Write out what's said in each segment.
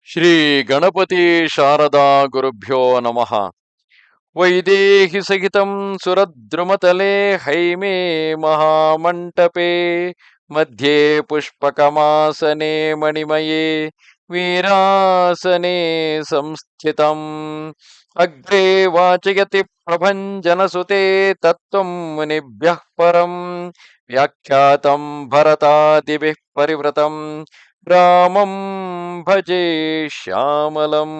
ಶ್ರೀ ಗಣಪತಿ ಶಾರದಾ ಗುರುಭ್ಯೋ ನಮಃ. ವೈದೇಹಿ ಸಹಿತಂ ಸುರದ್ರುಮತಲೆ ಹೈಮೇ ಮಹಾಮಂಟಪೇ ಮಧ್ಯೆ ಪುಷ್ಪಕಮಾಸನೆ ಮಣಿಮಯೇ ವೀರಾಸನೆ ಸಂಸ್ಥಿತಂ ಅಗ್ರೇ ವಾಚಯತಿ ಪ್ರಭಂಜನಸುತೆ ತತ್ವಂ ಮುನಿಭ್ಯಃ ಪರಂ ವ್ಯಾಖ್ಯಾತಂ ಭರತಾದಿಭಿಃ ಪರಿವೃತಂ ರಾಮಂ ಭಜೆ ಶ್ಯಾಮಲಂ.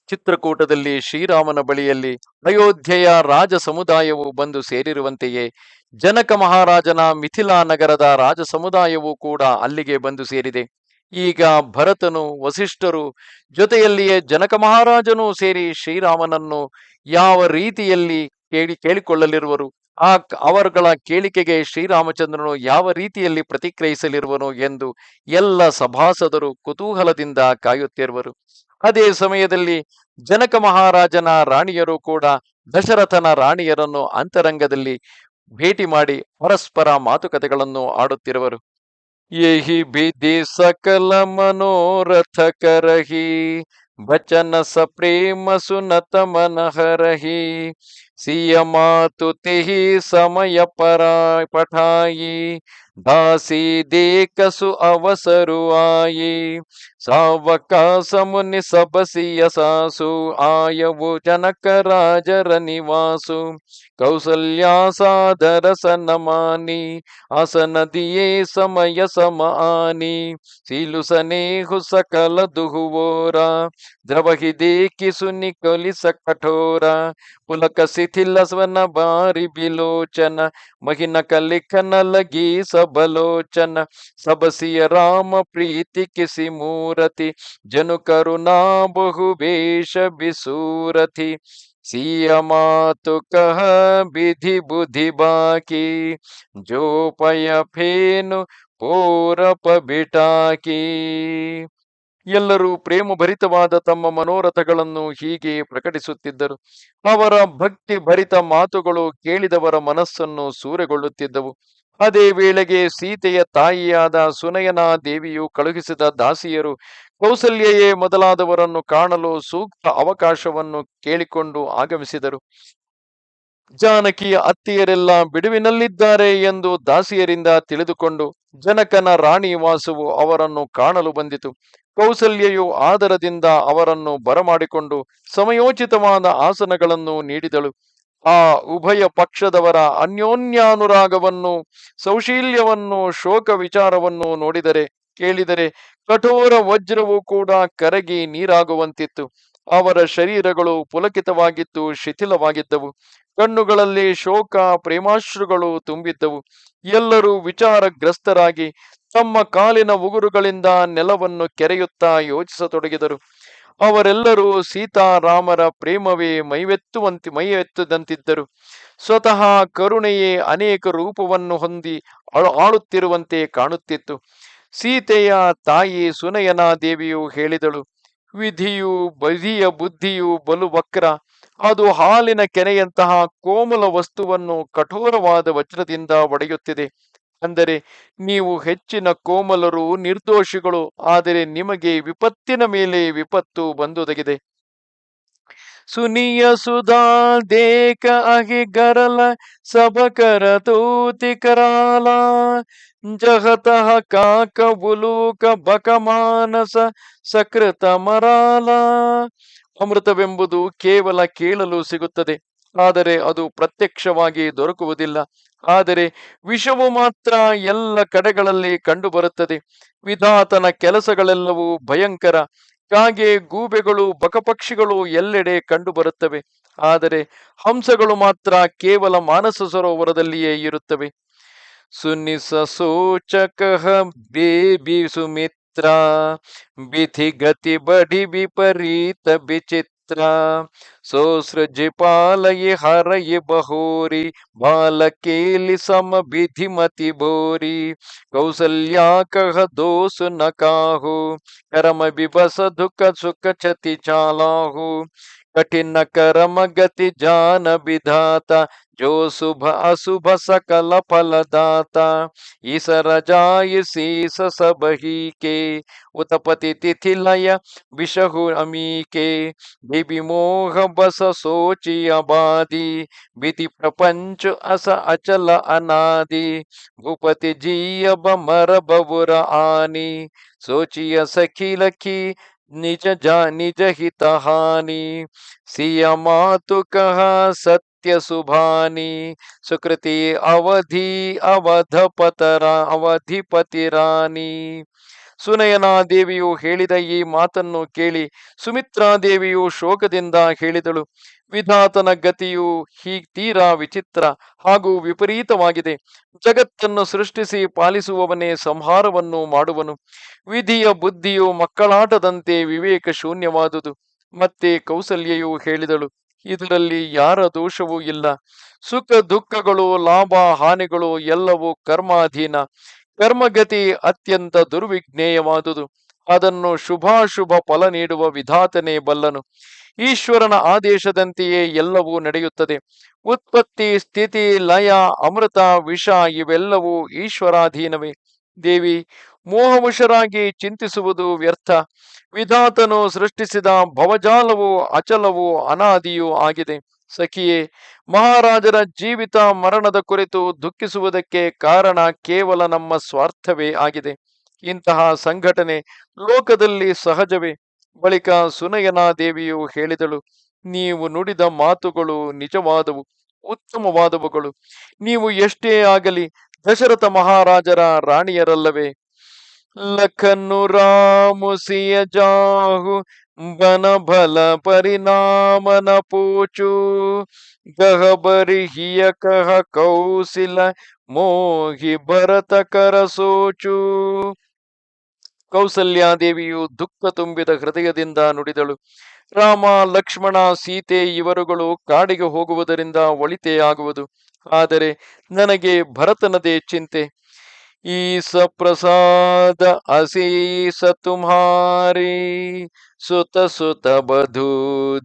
ಚಿತ್ರಕೂಟದಲ್ಲಿ ಶ್ರೀರಾಮನ ಬಳಿಯಲ್ಲಿ ಅಯೋಧ್ಯೆಯ ರಾಜ ಸಮುದಾಯವು ಬಂದು ಸೇರಿರುವಂತೆಯೇ ಜನಕ ಮಹಾರಾಜನ ಮಿಥಿಲಾ ನಗರದ ರಾಜ ಸಮುದಾಯವೂ ಕೂಡ ಅಲ್ಲಿಗೆ ಬಂದು ಸೇರಿದೆ. ಈಗ ಭರತನು ವಸಿಷ್ಠರು ಜೊತೆಯಲ್ಲಿಯೇ ಜನಕ ಮಹಾರಾಜನು ಸೇರಿ ಶ್ರೀರಾಮನನ್ನು ಯಾವ ರೀತಿಯಲ್ಲಿ ಕೇಳಿಕೊಳ್ಳಲಿರುವರು, ಅವರುಗಳ ಕೇಳಿಕೆಗೆ ಶ್ರೀರಾಮಚಂದ್ರನು ಯಾವ ರೀತಿಯಲ್ಲಿ ಪ್ರತಿಕ್ರಿಯಿಸಲಿರುವನು ಎಂದು ಎಲ್ಲ ಸಭಾಸದರು ಕುತೂಹಲದಿಂದ ಕಾಯುತ್ತಿರುವರು. ಅದೇ ಸಮಯದಲ್ಲಿ ಜನಕ ಮಹಾರಾಜನ ರಾಣಿಯರು ಕೂಡ ದಶರಥನ ರಾಣಿಯರನ್ನು ಅಂತರಂಗದಲ್ಲಿ ಭೇಟಿ ಮಾಡಿ ಪರಸ್ಪರ ಮಾತುಕತೆಗಳನ್ನು ಆಡುತ್ತಿರುವರು. ಯಹಿ ಬಿಧಿ ಸಕಲ ಮನೋರಥ ಕರಹಿ ಬಚನ ಸ ಪ್ರೇಮ ಸುನತ ಮನಹರಹಿ ಸಿಯ ಮಾತು ತೆಹಿ ಸಮಯ ಪಠಾಯಿ ದಾಸಿ ದೇಕಸು ಅವಸರು ಆಯಿ ಸಾವಕಾಶ ಮುನಿ ಸಬಸಿಯ ಸಾಸು ಆಯವು ಜನಕ ರಾಜರ ನಿವಾಸು ಕೌಸಲ್ಯ ಸಾದರ ಸನಮಾನಿ ಆಸನ ದಿಯೇ ಸಮಯ ಸಮಾನಿ ಸೀಲುಸನೇಹು ಸಕಲ ದುಹುವೋರ ದ್ರವಹಿ ದೇಕಿಸು ನಿಕೊಲಿಸ ಕಠೋರ ಪುಲಕ ಶಿಥಿಲ ಸ್ವನ ಬಾರಿ ಬಿಲೋಚನ ಮಹಿನ ಕಲಿಖನ ಲಗಿ ಸಬಲೋಚನ ಸಬಸಿಯ ರಾಮ ಪ್ರೀತಿ ಕಿಸಿ ಮೂರತಿ ಜನು ಕರುಣಾ ಬಹುವೇಶ ಬಿಸೂರತಿ ಸಿಯ ಮಾತು ಕಹ ಬಿಧಿ ಬುಧಿ ಬಾಕಿ ಜೋಪಯ ಫೇನು ಪೋರಪ ಬಿಟಾಕಿ. ಎಲ್ಲರೂ ಪ್ರೇಮಭರಿತವಾದ ತಮ್ಮ ಮನೋರಥಗಳನ್ನು ಹೀಗೆ ಪ್ರಕಟಿಸುತ್ತಿದ್ದರು. ಅವರ ಭಕ್ತಿ ಭರಿತ ಮಾತುಗಳು ಕೇಳಿದವರ ಮನಸ್ಸನ್ನು ಸೂರೆಗೊಳ್ಳುತ್ತಿದ್ದವು. ಅದೇ ವೇಳೆಗೆ ಸೀತೆಯ ತಾಯಿಯಾದ ಸುನಯನಾ ದೇವಿಯು ಕಳುಹಿಸಿದ ದಾಸಿಯರು ಕೌಸಲ್ಯಯೇ ಮೊದಲಾದವರನ್ನು ಕಾಣಲು ಸೂಕ್ತ ಅವಕಾಶವನ್ನು ಕೇಳಿಕೊಂಡು ಆಗಮಿಸಿದರು. ಜಾನಕಿಯ ಅತ್ತಿಯರೆಲ್ಲ ಬಿಡುವಿನಲ್ಲಿದ್ದಾರೆ ಎಂದು ದಾಸಿಯರಿಂದ ತಿಳಿದುಕೊಂಡು ಜನಕನ ರಾಣಿ ವಾಸುವು ಅವರನ್ನು ಕಾಣಲು ಬಂದಿತು. ಕೌಸಲ್ಯೆಯು ಆದರದಿಂದ ಅವರನ್ನು ಬರಮಾಡಿಕೊಂಡು ಸಮಯೋಚಿತವಾದ ಆಸನಗಳನ್ನು ನೀಡಿದಳು. ಆ ಉಭಯ ಪಕ್ಷದವರ ಅನ್ಯೋನ್ಯಾನುರಾಗವನ್ನು, ಸೌಶೀಲ್ಯವನ್ನು, ಶೋಕ ವಿಚಾರವನ್ನು ಕೇಳಿದರೆ ಕಠೋರ ವಜ್ರವು ಕೂಡ ಕರಗಿ ನೀರಾಗುವಂತಿತ್ತು. ಅವರ ಶರೀರಗಳು ಪುಲಕಿತವಾಗಿದ್ದು ಶಿಥಿಲವಾಗಿದ್ದವು. ಕಣ್ಣುಗಳಲ್ಲಿ ಶೋಕ ಪ್ರೇಮಾಶ್ರುಗಳು ತುಂಬಿದ್ದವು. ಎಲ್ಲರೂ ವಿಚಾರಗ್ರಸ್ತರಾಗಿ ತಮ್ಮ ಕಾಲಿನ ಉಗುರುಗಳಿಂದ ನೆಲವನ್ನು ಕೆರೆಯುತ್ತಾ ಯೋಚಿಸತೊಡಗಿದರು. ಅವರೆಲ್ಲರೂ ಸೀತಾರಾಮರ ಪ್ರೇಮವೇ ಮೈವೆತ್ತದಂತಿದ್ದರು. ಸ್ವತಃ ಕರುಣೆಯೇ ಅನೇಕ ರೂಪವನ್ನು ಹೊಂದಿ ಆಳುತ್ತಿರುವಂತೆ ಕಾಣುತ್ತಿತ್ತು. ಸೀತೆಯ ತಾಯಿ ಸುನಯನಾ ದೇವಿಯು ಹೇಳಿದಳು, ವಿಧಿಯ ಬುದ್ಧಿಯು ಬಲು ವಕ್ರ. ಅದು ಹಾಲಿನ ಕೆನೆಯಂತಹ ಕೋಮಲ ವಸ್ತುವನ್ನು ಕಠೋರವಾದ ವಜ್ರದಿಂದ ಒಡೆಯುತ್ತಿದೆ. ಅಂದರೆ ನೀವು ಹೆಚ್ಚಿನ ಕೋಮಲರು, ನಿರ್ದೋಷಿಗಳು. ಆದರೆ ನಿಮಗೆ ವಿಪತ್ತಿನ ಮೇಲೆ ವಿಪತ್ತು ಬಂದೊದಗಿದೆ. ಸುನಿಯ ಸುಧಾ ದೇಕ ಅಹಿ ಗರಲ ಸಬಕರ ತೂತಿ ಕರಾಲ ಜಗತಃ ಕಾಕ ಬುಲೂಕ ಬಕ ಮಾನಸ ಸಕೃತ ಮರಾಲ. ಅಮೃತವೆಂಬುದು ಕೇವಲ ಕೇಳಲು ಸಿಗುತ್ತದೆ, ಆದರೆ ಅದು ಪ್ರತ್ಯಕ್ಷವಾಗಿ ದೊರಕುವುದಿಲ್ಲ. ಆದರೆ ವಿಷವು ಮಾತ್ರ ಎಲ್ಲ ಕಡೆಗಳಲ್ಲಿ ಕಂಡುಬರುತ್ತದೆ. ವಿಧಾತನ ಕೆಲಸಗಳೆಲ್ಲವೂ ಭಯಂಕರ. ಕಾಗೆ, ಗೂಬೆಗಳು, ಬಕಪಕ್ಷಿಗಳು ಎಲ್ಲೆಡೆ ಕಂಡುಬರುತ್ತವೆ. ಆದರೆ ಹಂಸಗಳು ಮಾತ್ರ ಕೇವಲ ಮಾನಸ ಸರೋವರದಲ್ಲಿಯೇ ಇರುತ್ತವೆ. ಸುನಿಸ ಸೋಚಕ ಬೇಬಿ ಸುಮಿತ್ರ ಬಿಥಿ ಗತಿ ಬಡಿ ವಿಪರೀತ ವಿಚಿತ್ರ ಸೋಸೃಜಿ ಪಾಲಯಿ ಹರಯಿ ಬಹೋರಿ ಬಾಲಕೇಲಿ ಸಮ ವಿಧಿಮತಿ ಬೋರಿ ಕೌಸಲ್ಯಾ ಕಹ ದೋಸು ನ ಕಾಹು ಕರಮ ಬಿಬಸ ದುಃಖ ಸುಖ ಚತಿ ಚಾಲಾಹು कठिन कर्म गति जान विधाता, जो शुभ अशुभ सकल फलदाता। ईसर जाय शीस सब ही के, उत्पत्ति तिथि लय विषहु अमी के। देवी मोह बस सोची अबादी, विधि प्रपंच अस अचल अनादि। भूपति जी अब मर बबुर आनी, सोचिय सखी लखी निज हित हानि। सिया मातु कहा सत्य सुभानी, सुकृति अवधि अवधिपति रानी। ಸುನಯನಾ ದೇವಿಯು ಹೇಳಿದ ಈ ಮಾತನ್ನು ಕೇಳಿ ಸುಮಿತ್ರಾದೇವಿಯು ಶೋಕದಿಂದ ಹೇಳಿದಳು, ವಿಧಾತನ ಗತಿಯು ತೀರಾ ವಿಚಿತ್ರ ಹಾಗೂ ವಿಪರೀತವಾಗಿದೆ. ಜಗತ್ತನ್ನು ಸೃಷ್ಟಿಸಿ ಪಾಲಿಸುವವನೇ ಸಂಹಾರವನ್ನು ಮಾಡುವನು. ವಿಧಿಯ ಬುದ್ಧಿಯು ಮಕ್ಕಳಾಟದಂತೆ ವಿವೇಕ ಶೂನ್ಯವಾದುದು. ಮತ್ತೆ ಕೌಸಲ್ಯೆಯು ಹೇಳಿದಳು, ಇದರಲ್ಲಿ ಯಾರ ದೋಷವೂ ಇಲ್ಲ. ಸುಖ ದುಃಖಗಳು ಲಾಭ ಹಾನಿಗಳು ಎಲ್ಲವೂ ಕರ್ಮಾಧೀನ. ಕರ್ಮಗತಿ ಅತ್ಯಂತ ದುರ್ವಿಜ್ಞೇಯವಾದುದು. ಅದನ್ನು ಶುಭಾಶುಭ ಫಲ ನೀಡುವ ವಿಧಾತನೇ ಬಲ್ಲನು. ಈಶ್ವರನ ಆದೇಶದಂತೆಯೇ ಎಲ್ಲವೂ ನಡೆಯುತ್ತದೆ. ಉತ್ಪತ್ತಿ ಸ್ಥಿತಿ ಲಯ ಅಮೃತ ವಿಷ ಇವೆಲ್ಲವೂ ಈಶ್ವರಾಧೀನವೇ. ದೇವಿ, ಮೋಹವಶರಾಗಿ ಚಿಂತಿಸುವುದು ವ್ಯರ್ಥ. ವಿಧಾತನು ಸೃಷ್ಟಿಸಿದ ಭವಜಾಲವು ಅಚಲವೂ ಅನಾದಿಯೂ ಆಗಿದೆ. ಸಖಿಯೇ, ಮಹಾರಾಜರ ಜೀವಿತ ಮರಣದ ಕುರಿತು ದುಃಖಿಸುವುದಕ್ಕೆ ಕಾರಣ ಕೇವಲ ನಮ್ಮ ಸ್ವಾರ್ಥವೇ ಆಗಿದೆ. ಇಂತಹ ಸಂಘಟನೆ ಲೋಕದಲ್ಲಿ ಸಹಜವೇ. ಬಳಿಕ ಸುನಯನಾ ದೇವಿಯು ಹೇಳಿದಳು, ನೀವು ನುಡಿದ ಮಾತುಗಳು ನಿಜವಾದವು, ಉತ್ತಮವಾದವುಗಳು. ನೀವು ಎಷ್ಟೇ ಆಗಲಿ ದಶರಥ ಮಹಾರಾಜರ ರಾಣಿಯರಲ್ಲವೇ? ಲಖನ್ನು ರಾಮುಸಿಯ ಜಾಹು ಬನ ಬಲ ಪರಿಣಾಮನ ಪೂಚು, ಗಹಬರಿ ಹಿಯ ಕಹ ಕೌಶಿಲ ಮೋಹಿ ಭರತ ಕರ ಸೋಚು. ಕೌಸಲ್ಯಾದೇವಿಯು ದುಃಖ ತುಂಬಿದ ಹೃದಯದಿಂದ ನುಡಿದಳು, ರಾಮ ಲಕ್ಷ್ಮಣ ಸೀತೆ ಇವರುಗಳು ಕಾಡಿಗೆ ಹೋಗುವುದರಿಂದ ಒಳಿತೇ ಆಗುವುದು. ಆದರೆ ನನಗೆ ಭರತನದೇ ಚಿಂತೆ. ಈಸ ಪ್ರಸಾದ ಅಸೀಸ ತುಮ್ಹಾರಿ, ಸುತ ಸುತ ಬಧು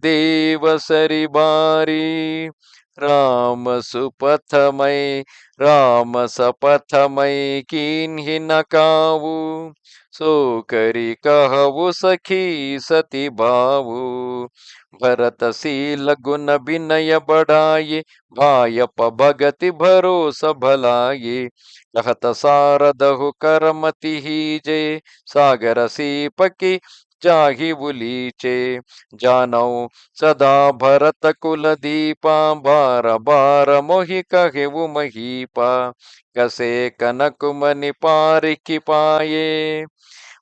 ದೇವ ಸರಿ ಬಾರಿ. ರಾಮ ಸುಪಥಮೈ ರಾಮ ಸಪಥಮೈ ಕಿನ್ಹಿ ನಕಾವು, ಸೋ ಕರಿ ಕಹವು ಸಖಿ ಸತಿ ಬಾವು. ಭರತ ಶೀಲ ಗುಣ ವಿನಯ ಬಡಾಯಿ, ಭಾಯಪ ಭಗತಿ ಭರೋಸ ಭಲಾಯಿ. कहत सारदहु करमति हीजे, सागर सीपकी जाहि बुलीचे। जानौ सदा भरत कुल दीपा, बार बार मोहि कहेउ महीपा। कसे कनक मनि पारिखि पाये,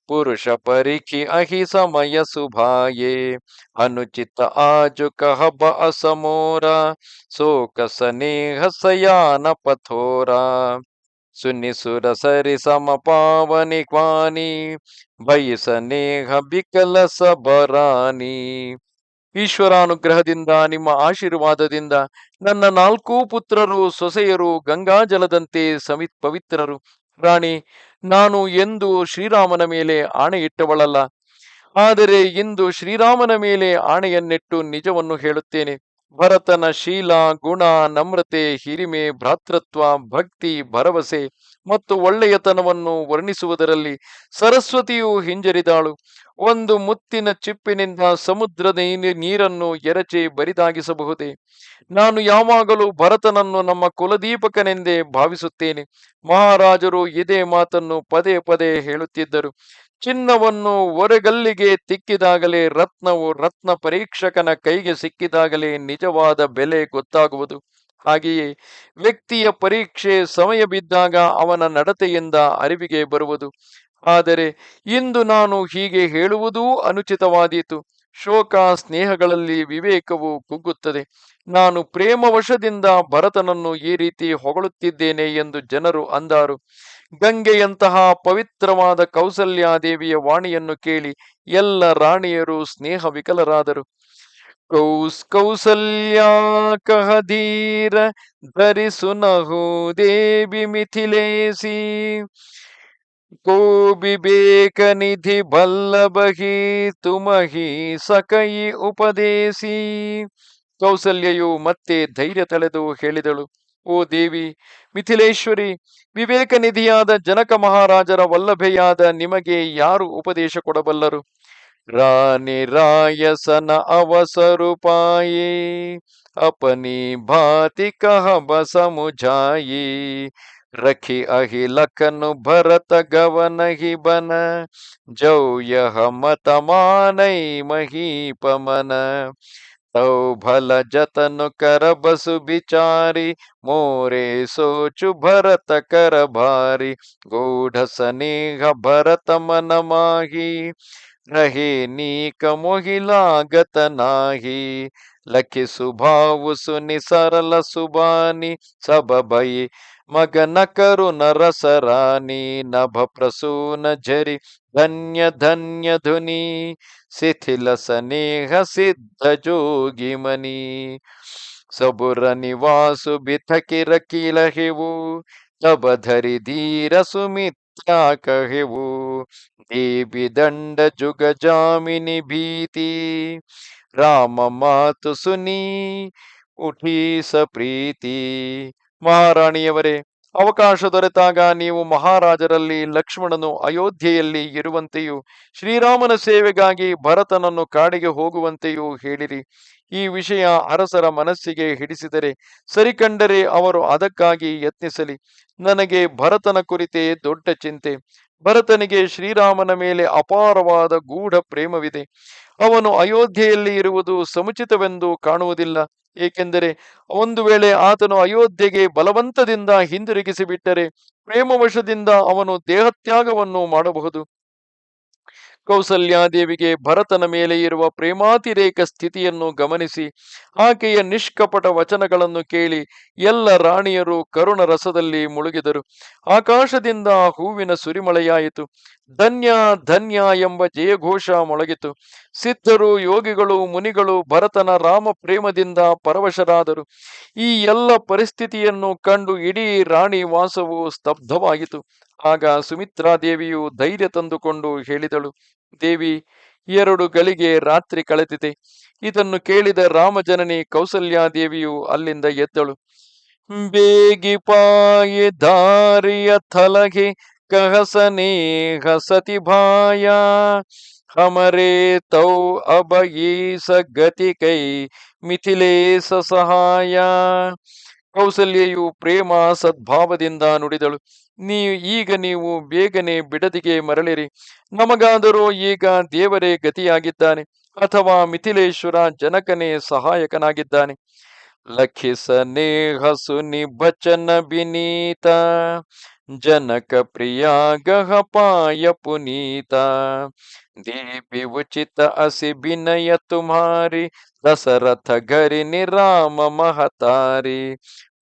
पुरुष परिखि अहि समय सुभाये। अनुचित आज कहब असमोरा, शोक स्नेह सयान पथोरा। सुनि सुर सरि सम पावनि क्वानी, भय स्नेह ಬಿಕಲ ಸಬರಾನಿ. ಈಶ್ವರಾನುಗ್ರಹದಿಂದ ನಿಮ್ಮ ಆಶೀರ್ವಾದದಿಂದ ನನ್ನ 4 ಪುತ್ರರು ಸೊಸೆಯರು ಗಂಗಾಜಲದಂತೆ ಪವಿತ್ರರು. ರಾಣಿ, ನಾನು ಎಂದು ಶ್ರೀರಾಮನ ಮೇಲೆ ಆಣೆ ಇಟ್ಟವಳಲ್ಲ. ಆದರೆ ಇಂದು ಶ್ರೀರಾಮನ ಮೇಲೆ ಆಣೆಯನ್ನಿಟ್ಟು ನಿಜವನ್ನು ಹೇಳುತ್ತೇನೆ. ಭರತನ ಶೀಲ ಗುಣ ನಮ್ರತೆ ಹಿರಿಮೆ ಭ್ರಾತೃತ್ವ ಭಕ್ತಿ ಭರವಸೆ ಮತ್ತು ಒಳ್ಳೆಯತನವನ್ನು ವರ್ಣಿಸುವುದರಲ್ಲಿ ಸರಸ್ವತಿಯು ಹಿಂಜರಿದಾಳು. ಒಂದು ಮುತ್ತಿನ ಚಿಪ್ಪಿನಿಂದ ಸಮುದ್ರದ ನೀರನ್ನು ಎರಚಿ ಬರಿದಾಗಿಸಬಹುದೇ? ನಾನು ಯಾವಾಗಲೂ ಭರತನನ್ನು ನಮ್ಮ ಕುಲದೀಪಕನೆಂದೇ ಭಾವಿಸುತ್ತೇನೆ. ಮಹಾರಾಜರು ಇದೇ ಮಾತನ್ನು ಪದೇ ಪದೇ ಹೇಳುತ್ತಿದ್ದರು. ಚಿನ್ನವನ್ನು ಒರೆಗಲ್ಲಿಗೆ ತಿಕ್ಕಿದಾಗಲೇ ರತ್ನವು ರತ್ನ ಪರೀಕ್ಷಕನ ಕೈಗೆ ಸಿಕ್ಕಿದಾಗಲೇ ನಿಜವಾದ ಬೆಲೆ ಗೊತ್ತಾಗುವುದು. ಹಾಗೆಯೇ ವ್ಯಕ್ತಿಯ ಪರೀಕ್ಷೆ ಸಮಯ ಬಿದ್ದಾಗ ಅವನ ನಡತೆಯಿಂದ ಅರಿವಿಗೆ ಬರುವುದು. ಆದರೆ ಇಂದು ನಾನು ಹೀಗೆ ಹೇಳುವುದೂ ಅನುಚಿತವಾದೀತು. ಶೋಕ ಸ್ನೇಹಗಳಲ್ಲಿ ವಿವೇಕವು ಕುಗ್ಗುತ್ತದೆ. ನಾನು ಪ್ರೇಮವಶದಿಂದ ಭರತನನ್ನು ಈ ರೀತಿ ಹೊಗಳುತ್ತಿದ್ದೇನೆ ಎಂದು ಜನರು ಅಂದಾರು. ಗಂಗೆಯಂತಹ ಪವಿತ್ರವಾದ ಕೌಸಲ್ಯಾದೇವಿಯ ವಾಣಿಯನ್ನು ಕೇಳಿ ಎಲ್ಲ ರಾಣಿಯರು ಸ್ನೇಹ ವಿಕಲರಾದರು. ಕೌಸಲ್ಯಾ ಕಹಧೀರ ಧರಿಸುನಹು ದೇವಿ ಮಿಥಿಲೇಸಿ, को विवेक निधि ಬಲ್ಲಭಹಿ ತುಮಹಿ ಸಕಯಿ ಉಪದೇಶಿ. ಕೌಸಲ್ಯೆಯು ಮತ್ತೆ ಧೈರ್ಯ ತಳೆದು ಹೇಳಿದಳು, ಓ ದೇವಿ ಮಿಥಿಲೇಶ್ವರಿ, ವಿವೇಕ ನಿಧಿಯಾದ ಜನಕ ಮಹಾರಾಜರ ವಲ್ಲಭೆಯಾದ ನಿಮಗೆ ಯಾರು ಉಪದೇಶ ಕೊಡಬಲ್ಲರು? ರಾಣಿ ರಾಯಸನ ಅವಸರುಪಾಯೇ ಅಪನಿ ಭಾತಿ ಕಹ ಬಸ ಮುझाई रखी अहि लखन भरत गवन ही बन जौ यह मत मानई महीपमन तौ भल जतन कर बसु बिचारी मोरे सोचु भरत कर भारी गूढ़ स्नेह भरत मन माही रहे नीक मोहिलागत नाही लखि सुभाव सुनि सरल सुबानी सब भई मगन करु नरस रानी नभ प्रसून झरि धन्य धन्य धुनि शिथिल स्नेह सिद्ध जोगी मनी सबुर निवासु बिथकि रखी लहिವು तब धरि धीर सुमित्रा कहिವು देवी दंड जुग जामिनी भीति राम ಮಾತು ಸುನಿ ಉಠಿ ಸ ಪ್ರೀತಿ. ಮಹಾರಾಣಿಯವರೇ, ಅವಕಾಶ ದೊರೆತಾಗ ನೀವು ಮಹಾರಾಜರಲ್ಲಿ ಲಕ್ಷ್ಮಣನು ಅಯೋಧ್ಯೆಯಲ್ಲಿ ಇರುವಂತೆಯೂ ಶ್ರೀರಾಮನ ಸೇವೆಗಾಗಿ ಭರತನನ್ನು ಕಾಡಿಗೆ ಹೋಗುವಂತೆಯೂ ಹೇಳಿರಿ. ಈ ವಿಷಯ ಅರಸರ ಮನಸ್ಸಿಗೆ ಹಿಡಿಸಿದರೆ ಸರಿಕಂಡರೆ ಅವರು ಅದಕ್ಕಾಗಿ ಯತ್ನಿಸಲಿ. ನನಗೆ ಭರತನ ಕುರಿತೇ ದೊಡ್ಡ ಚಿಂತೆ. ಭರತನಿಗೆ ಶ್ರೀರಾಮನ ಮೇಲೆ ಅಪಾರವಾದ ಗೂಢ ಪ್ರೇಮವಿದೆ. ಅವನು ಅಯೋಧ್ಯೆಯಲ್ಲಿ ಇರುವುದು ಸಮುಚಿತವೆಂದು ಕಾಣುವುದಿಲ್ಲ. ಏಕೆಂದರೆ ಒಂದು ವೇಳೆ ಆತನು ಅಯೋಧ್ಯೆಗೆ ಬಲವಂತದಿಂದ ಹಿಂದಿರುಗಿಸಿ ಬಿಟ್ಟರೆ ಪ್ರೇಮವಶದಿಂದ ಅವನು ದೇಹತ್ಯಾಗವನ್ನು ಮಾಡಬಹುದು. ಕೌಸಲ್ಯಾದೇವಿಗೆ ಭರತನ ಮೇಲೆ ಇರುವ ಪ್ರೇಮಾತಿರೇಕ ಸ್ಥಿತಿಯನ್ನು ಗಮನಿಸಿ ಆಕೆಯ ನಿಷ್ಕಪಟ ವಚನಗಳನ್ನು ಕೇಳಿ ಎಲ್ಲ ರಾಣಿಯರು ಕರುಣ ರಸದಲ್ಲಿ ಮುಳುಗಿದರು. ಆಕಾಶದಿಂದ ಹೂವಿನ ಸುರಿಮಳೆಯಾಯಿತು. ಧನ್ಯ ಧನ್ಯ ಎಂಬ ಜಯಘೋಷ ಮೊಳಗಿತು. ಸಿದ್ಧರು, ಯೋಗಿಗಳು, ಮುನಿಗಳು ಭರತನ ರಾಮ ಪ್ರೇಮದಿಂದ ಪರವಶರಾದರು. ಈ ಎಲ್ಲ ಪರಿಸ್ಥಿತಿಯನ್ನು ಕಂಡು ಇಡೀ ರಾಣಿ ವಾಸವು ಸ್ತಬ್ಧವಾಯಿತು. ಆಗ ಸುಮಿತ್ರಾದೇವಿಯು ಧೈರ್ಯ ತಂದುಕೊಂಡು ಹೇಳಿದಳು, ದೇವಿ, 2 ಗಳಿಗೆ ರಾತ್ರಿ ಕಳೆದಿದೆ. ಇದನ್ನು ಕೇಳಿದ ರಾಮಜನನಿ ಕೌಸಲ್ಯಾದೇವಿಯು ಅಲ್ಲಿಂದ ಎದ್ದಳು. ಬೇಗಿ ಪಾಯಿ ಧಾರಿಯ ಥಲಗೆ ಕಹಸನೇ ಹಸತಿ ಭಾಯ ಹಮರೇ ತೌ ಅಬಯೀಸ ಗತಿ ಕೈ ಮಿಥಿಲೇಶ ಸಹಾಯ. ಕೌಸಲ್ಯೆಯು ಪ್ರೇಮ ಸದ್ಭಾವದಿಂದ ನುಡಿದಳು, ನೀವು ಬೇಗನೆ ಬಿಡದಿಗೆ ಮರಳಿರಿ. ನಮಗಾದರೂ ಈಗ ದೇವರೇ ಗತಿಯಾಗಿದ್ದಾನೆ, ಅಥವಾ ಮಿಥಿಲೇಶ್ವರ ಜನಕನೇ ಸಹಾಯಕನಾಗಿದ್ದಾನೆ. ಲಖಿಸನೇಹ ಸುನಿ ಬಚನ ಬಿನೀತ ಜನಕ ಪ್ರಿಯ ಗಹ ಪಾಯ ಪುನೀತ ದೇವಿ ಉಚಿತ ಅಸಿ ಬಿನಯ ತುಮಾರಿ ದಶರಥ ಗರಿ ನಿರಾಮ ಮಹತಾರಿ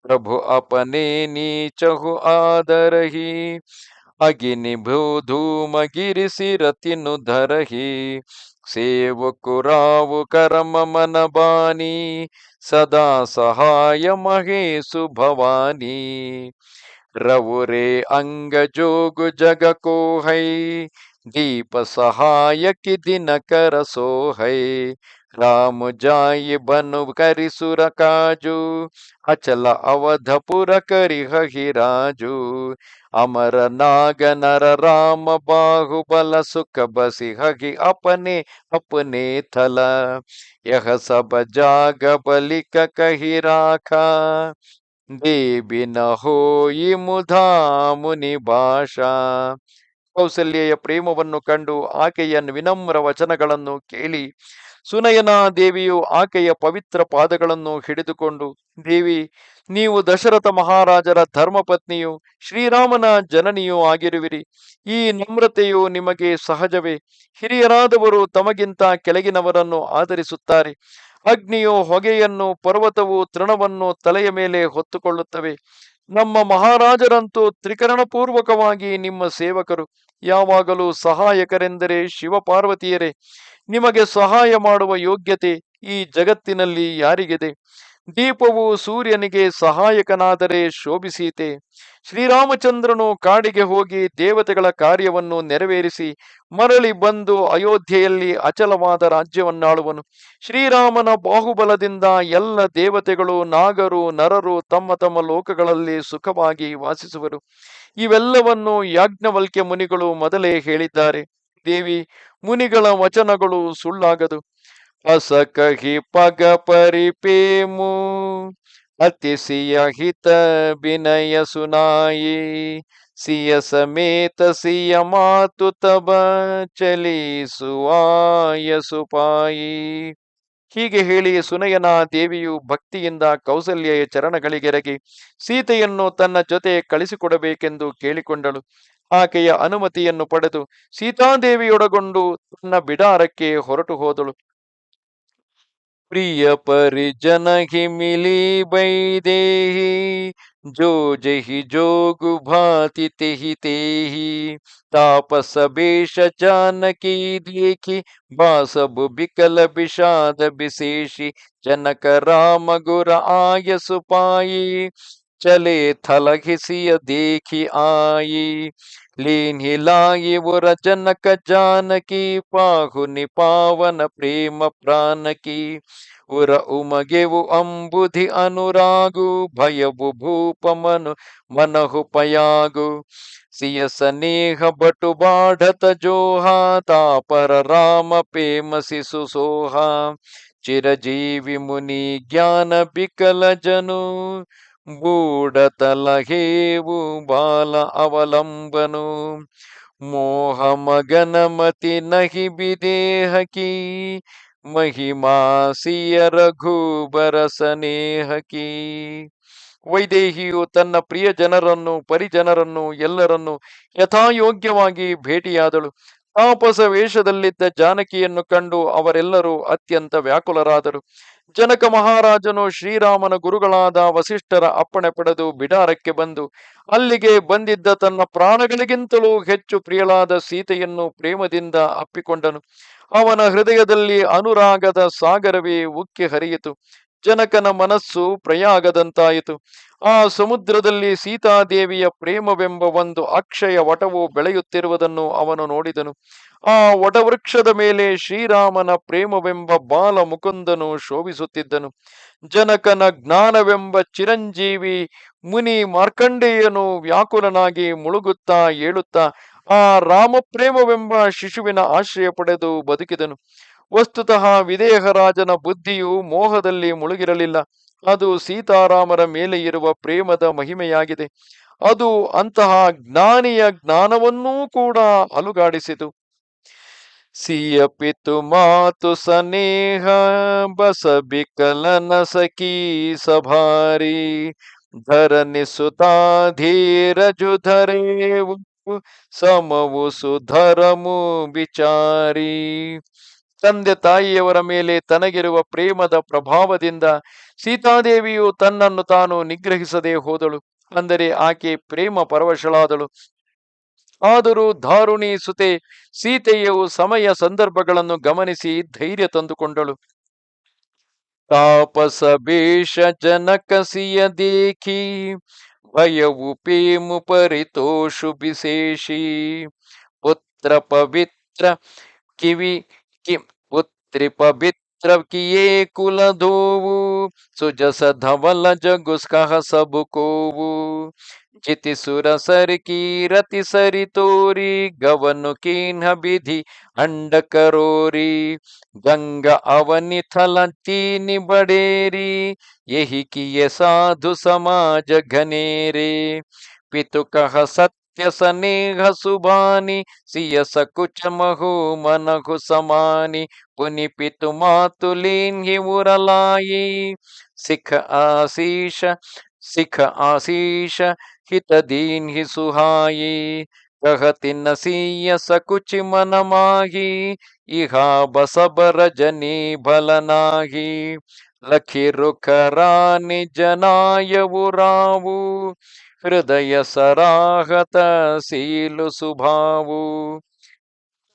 प्रभु अपने नीचहु आदरही अगिनि भू धूम गिरि सिरतिनु धरही सेवकु रावु करम मन बानी सदा सहाय महेशु भवानी रवुरे अंग जोगु जग को है दीप सहायक दिन कर सो है राम जाय बनु करि सुर काजू अचल अवधपुर करि हहि राजू अमर नाग नर राम बाहुबल सुख बसि हहि अपने अपने थल यह सब जाग बलिक कहि राखा देवी न होई मुधा मुनि ಭಾಷಾ. ಕೌಸಲ್ಯೆಯ ಪ್ರೇಮವನ್ನು ಕಂಡು ಆಕೆಯ ವಿನಮ್ರ ವಚನಗಳನ್ನು ಕೇಳಿ ಸುನಯನಾ ದೇವಿಯು ಆಕೆಯ ಪವಿತ್ರ ಪಾದಗಳನ್ನು ಹಿಡಿದುಕೊಂಡು, ದೇವಿ, ನೀವು ದಶರಥ ಮಹಾರಾಜರ ಧರ್ಮಪತ್ನಿಯು ಶ್ರೀರಾಮನ ಜನನಿಯೂ ಆಗಿರುವಿರಿ. ಈ ನಮ್ರತೆಯು ನಿಮಗೆ ಸಹಜವೇ. ಹಿರಿಯರಾದವರು ತಮಗಿಂತ ಕೆಳಗಿನವರನ್ನು ಆದರಿಸುತ್ತಾರೆ. ಅಗ್ನಿಯು ಹೊಗೆಯನ್ನು, ಪರ್ವತವು ತೃಣವನ್ನು ತಲೆಯ ಮೇಲೆ ಹೊತ್ತುಕೊಳ್ಳುತ್ತವೆ. ನಮ್ಮ ಮಹಾರಾಜರಂತೂ ತ್ರಿಕರಣಪೂರ್ವಕವಾಗಿ ನಿಮ್ಮ ಸೇವಕರು. ಯಾವಾಗಲೂ ಸಹಾಯಕರೆಂದರೆ ಶಿವಪಾರ್ವತಿಯರೇ. ನಿಮಗೆ ಸಹಾಯ ಮಾಡುವ ಯೋಗ್ಯತೆ ಈ ಜಗತ್ತಿನಲ್ಲಿ ಯಾರಿಗಿದೆ? ದೀಪವು ಸೂರ್ಯನಿಗೆ ಸಹಾಯಕನಾದರೆ ಶೋಭಿಸೀತೆ. ಶ್ರೀರಾಮಚಂದ್ರನು ಕಾಡಿಗೆ ಹೋಗಿ ದೇವತೆಗಳ ಕಾರ್ಯವನ್ನು ನೆರವೇರಿಸಿ ಮರಳಿ ಬಂದು ಅಯೋಧ್ಯೆಯಲ್ಲಿ ಅಚಲವಾದ ರಾಜ್ಯವನ್ನಾಳುವನು. ಶ್ರೀರಾಮನ ಬಾಹುಬಲದಿಂದ ಎಲ್ಲ ದೇವತೆಗಳು, ನಾಗರು, ನರರು ತಮ್ಮ ತಮ್ಮ ಲೋಕಗಳಲ್ಲಿ ಸುಖವಾಗಿ ವಾಸಿಸುವರು. ಇವೆಲ್ಲವನ್ನು ಯಾಜ್ಞವಲ್ಕ್ಯ ಮುನಿಗಳು ಮೊದಲೇ ಹೇಳಿದ್ದಾರೆ. ದೇವಿ, ಮುನಿಗಳ ವಚನಗಳು ಸುಳ್ಳಾಗದು. ಅಸ ಕಹಿ ಪಗ ಪರಿಪೇಮು ಅತಿ ಸಿಯ ಹಿತ ಬಿನಯ ಸುನಾಯಿ ಸಿಯ ಸಮೇತ ಸಿಯ ಮಾತು ತಬ ಚಲಿಸುವಾಯ ಸುಪಾಯಿ. ಹೀಗೆ ಹೇಳಿ ಸುನಯನ ದೇವಿಯು ಭಕ್ತಿಯಿಂದ ಕೌಸಲ್ಯೆಯ ಚರಣಗಳಿಗೆರಗಿ ಸೀತೆಯನ್ನು ತನ್ನ ಜೊತೆ ಕಳಿಸಿಕೊಡಬೇಕೆಂದು ಕೇಳಿಕೊಂಡಳು. ಆಕೆಯ ಅನುಮತಿಯನ್ನು ಪಡೆದು ಸೀತಾದೇವಿಯೊಡಗೊಂಡು ತನ್ನ ಬಿಡಾರಕ್ಕೆ ಹೊರಟು ಹೋದಳು. प्रिय परिजन ही मिली बैदेही जो जही जोगु भांति तेहि तेहि तापस बेश जानकी देखी बासबु बिकल विषाद विशेषी जनक राम गुर आय सुपाई चले थल घिसिय देखी आई लीन हिलाई उर जनक जानकी पाहुनि पावन प्रेम प्राण की उर उमಗೆವು ಅಂಬುಧಿ ಅನುರಾಗು ಭಯವು ಭೂಪಮನು ಮನಹು ಪಯಾಗು ಸಿಯ ಸನೇಹ ಬಟು ಬಾಢತ ಜೋಹಾ ತಾಪರ ರಾಮ ಪ್ರೇಮ ಸಿಸು ಸೋಹಾ ಚಿರಜೀವಿ ಮುನಿ ಜ್ಞಾನ ಬಿಕಲ ಜನು ಬೂಢತಲಹೇವು ಬಾಲ ಅವಲಂಬನು ಮೋಹ ಮಗನ ಮತಿ ನಹಿ ಬಿದೇಹ ಕಿ ಮಹಿಮಾಸಿಯ ರಘುಬರ ಸ್ನೇಹಕಿ. ವೈದೇಹಿಯು ತನ್ನ ಪ್ರಿಯ ಜನರನ್ನು, ಪರಿಜನರನ್ನು ಎಲ್ಲರನ್ನು ಯಥಾಯೋಗ್ಯವಾಗಿ ಭೇಟಿಯಾದಳು. ತಾಪಸ ವೇಷದಲ್ಲಿದ್ದ ಜಾನಕಿಯನ್ನು ಕಂಡು ಅವರೆಲ್ಲರೂ ಅತ್ಯಂತ ವ್ಯಾಕುಲರಾದರು. ಜನಕ ಮಹಾರಾಜನು ಶ್ರೀರಾಮನ ಗುರುಗಳಾದ ವಸಿಷ್ಠರ ಅಪ್ಪಣೆ ಪಡೆದು ಬಿಡಾರಕ್ಕೆ ಬಂದು ಅಲ್ಲಿಗೆ ಬಂದಿದ್ದ ತನ್ನ ಪ್ರಾಣಗಳಿಗಿಂತಲೂ ಹೆಚ್ಚು ಪ್ರಿಯಳಾದ ಸೀತೆಯನ್ನು ಪ್ರೇಮದಿಂದ ಅಪ್ಪಿಕೊಂಡನು. ಅವನ ಹೃದಯದಲ್ಲಿ ಅನುರಾಗದ ಸಾಗರವೇ ಉಕ್ಕಿ ಹರಿಯಿತು. ಜನಕನ ಮನಸ್ಸು ಪ್ರಯಾಗದಂತಾಯಿತು. ಆ ಸಮುದ್ರದಲ್ಲಿ ಸೀತಾದೇವಿಯ ಪ್ರೇಮವೆಂಬ ಒಂದು ಅಕ್ಷಯ ವಟವು ಬೆಳೆಯುತ್ತಿರುವುದನ್ನು ಅವನು ನೋಡಿದನು. ಆ ವಟವೃಕ್ಷದ ಮೇಲೆ ಶ್ರೀರಾಮನ ಪ್ರೇಮವೆಂಬ ಬಾಲ ಮುಕುಂದನು ಶೋಭಿಸುತ್ತಿದ್ದನು. ಜನಕನ ಜ್ಞಾನವೆಂಬ ಚಿರಂಜೀವಿ ಮುನಿ ಮಾರ್ಕಂಡೇಯನು ವ್ಯಾಕುಲನಾಗಿ ಮುಳುಗುತ್ತಾ ಏಳುತ್ತಾ ಆ ರಾಮಪ್ರೇಮವೆಂಬ ಶಿಶುವಿನ ಆಶ್ರಯ ಪಡೆದು ಬದುಕಿದನು. ವಸ್ತುತಃ ವಿದೇಹರಾಜನ ಬುದ್ಧಿಯು ಮೋಹದಲ್ಲಿ ಮುಳುಗಿರಲಿಲ್ಲ. ಅದು ಸೀತಾರಾಮರ ಮೇಲೆ ಇರುವ ಪ್ರೇಮದ ಮಹಿಮೆಯಾಗಿದೆ. ಅದು ಅಂತಹ ಜ್ಞಾನಿಯ ಜ್ಞಾನವನ್ನೂ ಕೂಡ ಅಲುಗಾಡಿಸಿತು. ಸಿಯ ಪಿತು ಮಾತು ಸನೇಹ ಬಸ ಬಿಕಲನ ಸಖಿ ಸಭಾರಿ ಧರನಿ ಸುತಾಧೀರಜು ಧರೇವು ಸಮವು ಸುಧರಮು ವಿಚಾರಿ. ತಂದೆ ತಾಯಿಯವರ ಮೇಲೆ ತನಗಿರುವ ಪ್ರೇಮದ ಪ್ರಭಾವದಿಂದ ಸೀತಾದೇವಿಯು ತನ್ನನ್ನು ತಾನು ನಿಗ್ರಹಿಸದೆ ಹೋದಳು. ಅಂದರೆ ಆಕೆ ಪ್ರೇಮ ಪರವಶಳಾದಳು. ಆದರೂ ಧಾರುಣಿ ಸುತೆ ಸೀತೆಯು ಸಮಯ ಸಂದರ್ಭಗಳನ್ನು ಗಮನಿಸಿ ಧೈರ್ಯ ತಂದುಕೊಂಡಳು. ತಾಪಸ ಬೇಷ ಜನಕಸಿಯ ದೇಖಿ ಭಯವು ಪೇಮು ಪರಿತೋಷು ವಿಶೇಷಿ ಪುತ್ರ ಪವಿತ್ರ ಕಿವಿ ಪುತ್ರಿ ಪವಿತ್ರ ಕಿಯೇ ಕುಲಧೋವು ಸುಜಸ ಧವಲ ಜಗುಸ್ಕಹ ಸಬು ಕೋವು जिति सुर सर की रति सरि तोरी गवनु कीन्ह विधि अंड करोरी गंगा अवनि थल तीनि बडेरी यही किए साधु समाज घनेरे पितु कह सत्य सनेह सुबानी सिय सकुच महु मनहु समानी पुनि पितु मातुलीन ही उरलाई सिख आशीष सिख आशीष हित दीन ही सुहाई कहति नसीय सकुचि मन माही इहा बसबर जनी भल नाही लखि रुख रानी जनायವು ರಾವು ಹೃದಯ ಸರಾಹತ ಸೀಲು ಸುಭಾವು.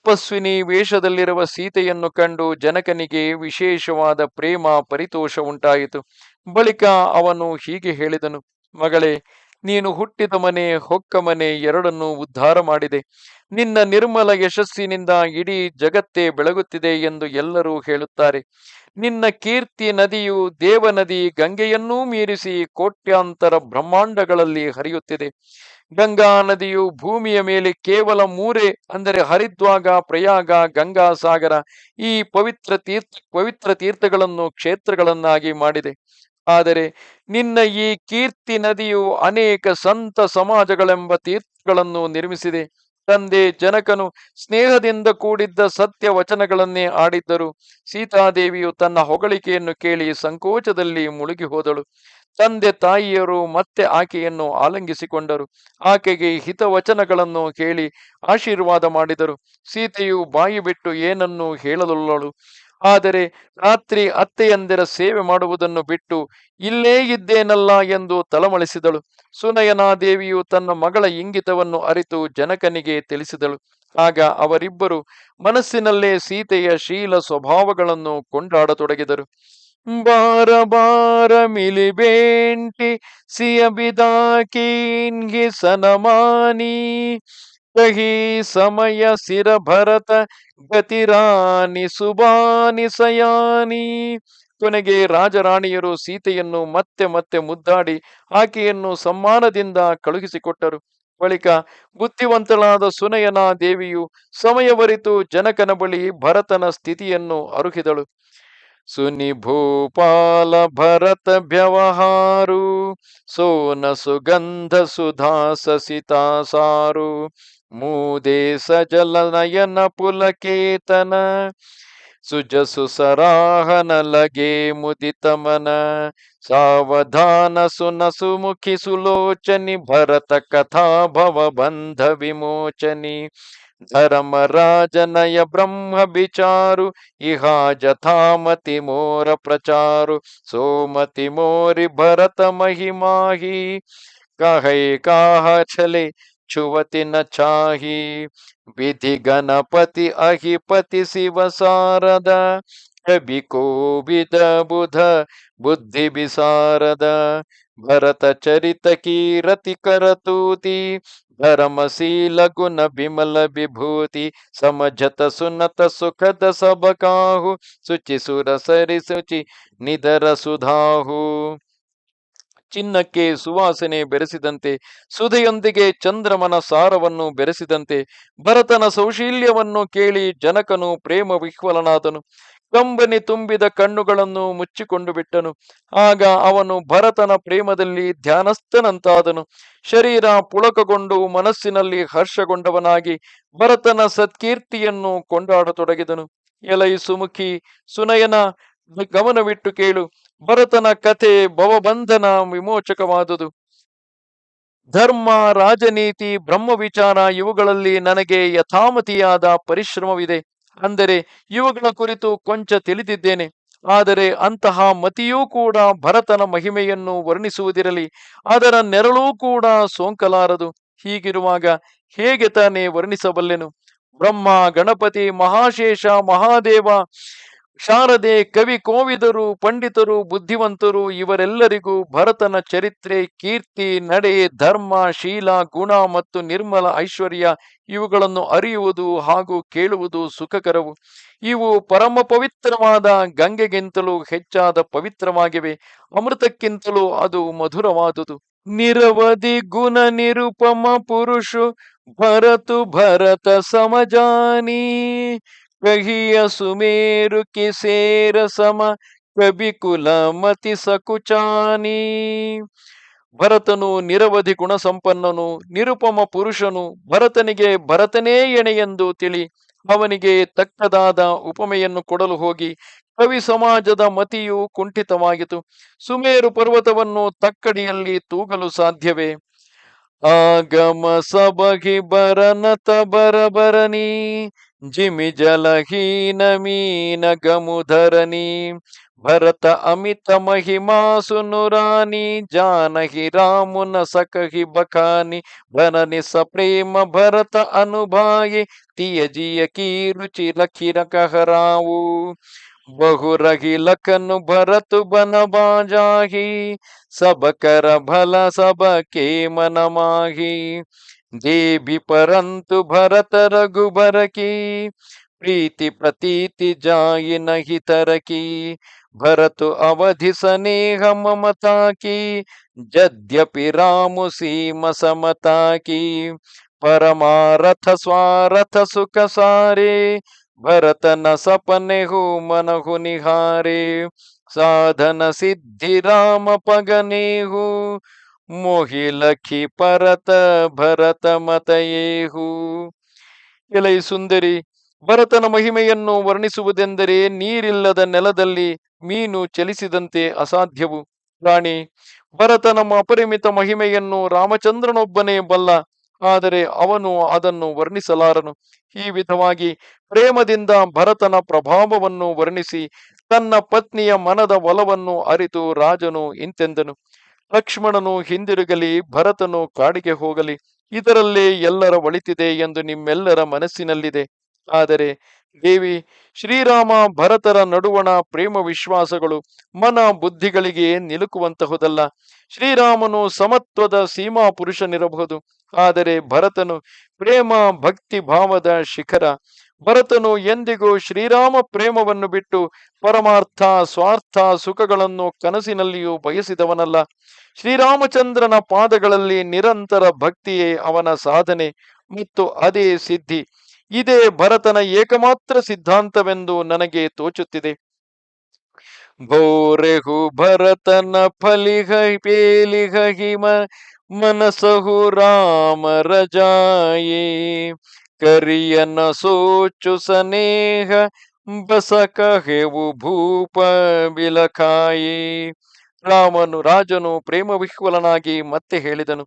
ತಪಸ್ವಿನಿ ವೇಷದಲ್ಲಿರುವ ಸೀತೆಯನ್ನು ಕಂಡು ಜನಕನಿಗೆ ವಿಶೇಷವಾದ ಪ್ರೇಮ ಪರಿತೋಷ ಉಂಟಾಯಿತು. ಬಳಿಕ ಅವನು ಹೀಗೆ ಹೇಳಿದನು, ಮಗಳೇ, ನೀನು ಹುಟ್ಟಿದ ಮನೆ ಹೊಕ್ಕ ಮನೆ ಎರಡನ್ನೂ ಉದ್ಧಾರ ಮಾಡಿದೆ. ನಿನ್ನ ನಿರ್ಮಲ ಯಶಸ್ಸಿನಿಂದ ಇಡೀ ಜಗತ್ತೇ ಬೆಳಗುತ್ತಿದೆ ಎಂದು ಎಲ್ಲರೂ ಹೇಳುತ್ತಾರೆ. ನಿನ್ನ ಕೀರ್ತಿ ನದಿಯು ದೇವನದಿ ಗಂಗೆಯನ್ನೂ ಮೀರಿಸಿ ಕೋಟ್ಯಾಂತರ ಬ್ರಹ್ಮಾಂಡಗಳಲ್ಲಿ ಹರಿಯುತ್ತಿದೆ. ಗಂಗಾ ನದಿಯು ಭೂಮಿಯ ಮೇಲೆ ಕೇವಲ ಮೂರೇ, ಅಂದರೆ ಹರಿದ್ವಾಗ, ಪ್ರಯಾಗ, ಗಂಗಾ ಸಾಗರ, ಈ ಪವಿತ್ರ ತೀರ್ಥಗಳನ್ನು ಕ್ಷೇತ್ರಗಳನ್ನಾಗಿ ಮಾಡಿದೆ. ಆದರೆ ನಿನ್ನ ಈ ಕೀರ್ತಿ ನದಿಯು ಅನೇಕ ಸಂತ ಸಮಾಜಗಳೆಂಬ ತೀರ್ಥಗಳನ್ನು ನಿರ್ಮಿಸಿದೆ. ತಂದೆ ಜನಕನು ಸ್ನೇಹದಿಂದ ಕೂಡಿದ್ದ ಸತ್ಯ ವಚನಗಳನ್ನೇ ಆಡಿದ್ದರು. ಸೀತಾದೇವಿಯು ತನ್ನ ಹೊಗಳಿಕೆಯನ್ನು ಕೇಳಿ ಸಂಕೋಚದಲ್ಲಿ ಮುಳುಗಿ ಹೋದಳು. ತಂದೆ ತಾಯಿಯರು ಮತ್ತೆ ಆಕೆಯನ್ನು ಆಲಂಗಿಸಿಕೊಂಡರು. ಆಕೆಗೆ ಹಿತವಚನಗಳನ್ನು ಹೇಳಿ ಆಶೀರ್ವಾದ ಮಾಡಿದರು. ಸೀತೆಯು ಬಾಯಿ ಬಿಟ್ಟು ಏನನ್ನೂ ಹೇಳಲೊಲ್ಲಳು. ಆದರೆ ರಾತ್ರಿ ಅತ್ತೆಯಂದಿರ ಸೇವೆ ಮಾಡುವುದನ್ನು ಬಿಟ್ಟು ಇಲ್ಲೇ ಇದ್ದೇನಲ್ಲ ಎಂದು ತಳಮಳಿಸಿದಳು. ಸುನಯನಾದೇವಿಯು ತನ್ನ ಮಗಳ ಇಂಗಿತವನ್ನು ಅರಿತು ಜನಕನಿಗೆ ತಿಳಿಸಿದಳು. ಆಗ ಅವರಿಬ್ಬರು ಮನಸ್ಸಿನಲ್ಲೇ ಸೀತೆಯ ಶೀಲ ಸ್ವಭಾವಗಳನ್ನು ಕೊಂಡಾಡತೊಡಗಿದರು. ಬಾರ ಬಾರ ಮಿಲಿಬೇಂಟಿ ಸಿಯ ಬಿದಾಕೀನ್ಹಿ ಸನಮಾನಿ ಕಹಿ ಸಮಯ ಸಿರ ಭರತ ಗತಿರಾನಿ ಸುಬಾನಿ ಸಯಾನಿ. ಕೊನೆಗೆ ರಾಜರಾಣಿಯರು ಸೀತೆಯನ್ನು ಮತ್ತೆ ಮತ್ತೆ ಮುದ್ದಾಡಿ ಆಕೆಯನ್ನು ಸಮ್ಮಾನದಿಂದ ಕಳುಹಿಸಿಕೊಟ್ಟರು. ಬಳಿಕ ಬುದ್ಧಿವಂತಳಾದ ಸುನಯನ ದೇವಿಯು ಸಮಯವರಿತು ಜನಕನ ಬಳಿ ಭರತನ ಸ್ಥಿತಿಯನ್ನು ಅರುಹಿದಳು. ಸುನಿ ಭೂಪಾಲ ಭರತ ವ್ಯವಹಾರು ಸೋನ ಸುಗಂಧ ಸುಧಾ ಸಸಿತಾ ಸಾರು ಮೂದೇ ಸಜಲ ನಯನ ಪುಲಕೇತನ ಸುಜಸು ಸರಾಹನ ಲಗೆ ಮುದಿತಮನ ಸಾವಧಾನ ಸುನ ಸುಮುಖಿ ಸುಲೋಚನಿ ಭರತ ಕಥಾ ಭವ ಬಂಧ ವಿಮೋಚನಿ ಧರ್ಮರಾಜನಯ ಬ್ರಹ್ಮ ಬಿಚಾರು ಇಹಾ ಜಥಾಮತಿ ಮೋರ ಪ್ರಚಾರು ಸೋಮತಿ ಮೋರಿ ಭರತ ಮಹಿಮಾಹಿ ಕಹೈ ಕಾಹ ಛಲೆ छुवति न चाही विधि गणपति अहिपति शिव सारद कवि कोविद बुध बुद्धि विसारद भरत चरित कीरति करतूति धर्मशील गुण विमल विभूति समझत सुनत सुखद सब काहु सुचि सुर सरि सुचि निधर सुधाहु. ಚಿನ್ನಕ್ಕೆ ಸುವಾಸನೆ ಬೆರೆಸಿದಂತೆ, ಸುಧೆಯೊಂದಿಗೆ ಚಂದ್ರಮನ ಸಾರವನ್ನು ಬೆರೆಸಿದಂತೆ ಭರತನ ಸೌಶೀಲ್ಯವನ್ನು ಕೇಳಿ ಜನಕನು ಪ್ರೇಮ ವಿಹ್ವಲನಾದನು. ಕಂಬನಿ ತುಂಬಿದ ಕಣ್ಣುಗಳನ್ನು ಮುಚ್ಚಿಕೊಂಡು ಬಿಟ್ಟನು. ಆಗ ಅವನು ಭರತನ ಪ್ರೇಮದಲ್ಲಿ ಧ್ಯಾನಸ್ಥನಂತಾದನು. ಶರೀರ ಪುಳಕಗೊಂಡು ಮನಸ್ಸಿನಲ್ಲಿ ಹರ್ಷಗೊಂಡವನಾಗಿ ಭರತನ ಸತ್ಕೀರ್ತಿಯನ್ನು ಕೊಂಡಾಡತೊಡಗಿದನು. ಎಲೈ ಸುಮುಖಿ ಸುನಯನ, ಗಮನವಿಟ್ಟು ಕೇಳು. ಭರತನ ಕಥೆ ಭವಬಂಧನ ವಿಮೋಚಕವಾದುದು. ಧರ್ಮ, ರಾಜನೀತಿ, ಬ್ರಹ್ಮ ವಿಚಾರ ಇವುಗಳಲ್ಲಿ ನನಗೆ ಯಥಾಮತಿಯಾದ ಪರಿಶ್ರಮವಿದೆ. ಅಂದರೆ ಇವುಗಳ ಕುರಿತು ಕೊಂಚ ತಿಳಿದಿದ್ದೇನೆ. ಆದರೆ ಅಂತಹ ಮತಿಯೂ ಕೂಡ ಭರತನ ಮಹಿಮೆಯನ್ನು ವರ್ಣಿಸುವುದಿರಲಿ, ಅದರ ನೆರಳೂ ಕೂಡ ಸೋಂಕಲಾರದು. ಹೀಗಿರುವಾಗ ಹೇಗೆ ತಾನೇ ವರ್ಣಿಸಬಲ್ಲೆನು? ಬ್ರಹ್ಮ, ಗಣಪತಿ, ಮಹಾಶೇಷ, ಮಹಾದೇವ, ಶಾರದೆ, ಕವಿ ಕೋವಿದರು, ಪಂಡಿತರು, ಬುದ್ಧಿವಂತರು ಇವರೆಲ್ಲರಿಗೂ ಭರತನ ಚರಿತ್ರೆ, ಕೀರ್ತಿ, ನಡೆ, ಧರ್ಮ, ಶೀಲ, ಗುಣ ಮತ್ತು ನಿರ್ಮಲ ಐಶ್ವರ್ಯ ಇವುಗಳನ್ನು ಅರಿಯುವುದು ಹಾಗೂ ಕೇಳುವುದು ಸುಖಕರವು. ಇವು ಪರಮ ಪವಿತ್ರವಾದ ಗಂಗೆಗಿಂತಲೂ ಹೆಚ್ಚಾದ ಪವಿತ್ರವಾಗಿವೆ. ಅಮೃತಕ್ಕಿಂತಲೂ ಅದು ಮಧುರವಾದುದು. ನಿರವಧಿ ಗುಣ ನಿರುಪಮ ಪುರುಷು ಭರತು ಭರತ ಸಮಜಾನಿ ಕಹಿಯ ಸುಮೇರು ಕಿಸೇರ ಸಮ ಕವಿ ಕುಲ ಮತಿ ಸಕುಚಾನಿ. ಭರತನು ನಿರವಧಿ ಗುಣ ಸಂಪನ್ನನು, ನಿರುಪಮ ಪುರುಷನು. ಭರತನಿಗೆ ಭರತನೇ ಎಣೆಯೆಂದು ತಿಳಿ. ಅವನಿಗೆ ತಕ್ಕದಾದ ಉಪಮೆಯನ್ನು ಕೊಡಲು ಹೋಗಿ ಕವಿ ಸಮಾಜದ ಮತಿಯು ಕುಂಠಿತವಾಗಿತು. ಸುಮೇರು ಪರ್ವತವನ್ನು ತಕ್ಕಡಿಯಲ್ಲಿ ತೂಗಲು ಸಾಧ್ಯವೇ? ಆಗಮ ಸಬಗಿ ಬರನತ ಬರಬರನಿ ಜಿಮಿ ಜಲಹೀನ ಮೀನ ಗಮುಧರನಿ ಭರತ ಅಮಿತ ಮಹಿಮಾ ಸುನುರಾನಿ ಜಾನಹಿ ರಾಮುನ ಸಕಹಿ ಬಖಾನಿ ಭರನಿ ಸಪ್ರೇಮ ಭರತ ಅನುಭಾಯಿ ತಿಯಜಿಯ ಕೀರುಚಿ ಲಖಿರ ಕಹರಾವು बहुरहिलखनु भरतु बन बाजाही, सब कर भल सब के मन माही। देवी परंतु भरत रघुबर की, प्रीति प्रतीति जाय नहीं तर की। भरत अवधि स्नेह ममता की, यद्यपि राम सीम समता की। परमारथ स्वारथ सुख सारे, भरत न सपने हो मनहु निहारे। साधन सिद्धि राम पगने हो, मोहि लखी परत ಭರತ ಮತಯೇಹು. ಎಲೈ ಸುಂದರಿ, ಭರತನ ಮಹಿಮೆಯನ್ನು ವರ್ಣಿಸುವುದೆಂದರೆ ನೀರಿಲ್ಲದ ನೆಲದಲ್ಲಿ ಮೀನು ಚಲಿಸಿದಂತೆ ಅಸಾಧ್ಯವು. ರಾಣಿ, ಭರತ ನಮ್ಮ ಅಪರಿಮಿತ ಮಹಿಮೆಯನ್ನು ರಾಮಚಂದ್ರನೊಬ್ಬನೇ ಬಲ್ಲ, ಆದರೆ ಅವನು ಅದನ್ನು ವರ್ಣಿಸಲಾರನು. ಈ ವಿಧವಾಗಿ ಪ್ರೇಮದಿಂದ ಭರತನ ಪ್ರಭಾವವನ್ನು ವರ್ಣಿಸಿ ತನ್ನ ಪತ್ನಿಯ ಮನದ ಒಲವನ್ನು ಅರಿತು ರಾಜನು ಇಂತೆಂದನು. ಲಕ್ಷ್ಮಣನು ಹಿಂದಿರುಗಲಿ, ಭರತನು ಕಾಡಿಗೆ ಹೋಗಲಿ, ಇದರಲ್ಲೇ ಎಲ್ಲರ ಒಳಿತಿದೆ ಎಂದು ನಿಮ್ಮೆಲ್ಲರ ಮನಸ್ಸಿನಲ್ಲಿದೆ. ಆದರೆ ದೇವಿ, ಶ್ರೀರಾಮ ಭರತರ ನಡುವಣ ಪ್ರೇಮ ವಿಶ್ವಾಸಗಳು ಮನ ಬುದ್ಧಿಗಳಿಗೆ ನಿಲುಕುವಂತಹುದಲ್ಲ. ಶ್ರೀರಾಮನು ಸಮತ್ವದ ಸೀಮಾ ಪುರುಷನಿರಬಹುದು, ಆದರೆ ಭರತನು ಪ್ರೇಮ ಭಕ್ತಿ ಭಾವದ ಶಿಖರ. ಭರತನು ಎಂದಿಗೂ ಶ್ರೀರಾಮ ಪ್ರೇಮವನ್ನು ಬಿಟ್ಟು ಪರಮಾರ್ಥ ಸ್ವಾರ್ಥ ಸುಖಗಳನ್ನು ಕನಸಿನಲ್ಲಿಯೂ ಬಯಸಿದವನಲ್ಲ. ಶ್ರೀರಾಮಚಂದ್ರನ ಪಾದಗಳಲ್ಲಿ ನಿರಂತರ ಭಕ್ತಿಯೇ ಅವನ ಸಾಧನೆ ಮತ್ತು ಅದೇ ಸಿದ್ಧಿ. ಇದೇ ಭರತನ ಏಕಮಾತ್ರ ಸಿದ್ಧಾಂತವೆಂದು ನನಗೆ ತೋಚುತ್ತಿದೆ. ಭೋರೆಹು ಭರತನ ಫಲಿಹ ಪೇಲಿಹ ಹಿಮ ಮನಸಹು ರಾಮ ರಜಾಯೇ, ಕರಿಯನ ಸೋಚು ಸನೇಹ ಬಸ ಕಹೆವು ಭೂಪ ಬಿಲಖಾಯೇ. ರಾಜನು ಪ್ರೇಮ ವಿಹ್ವಲನಾಗಿ ಮತ್ತೆ ಹೇಳಿದನು,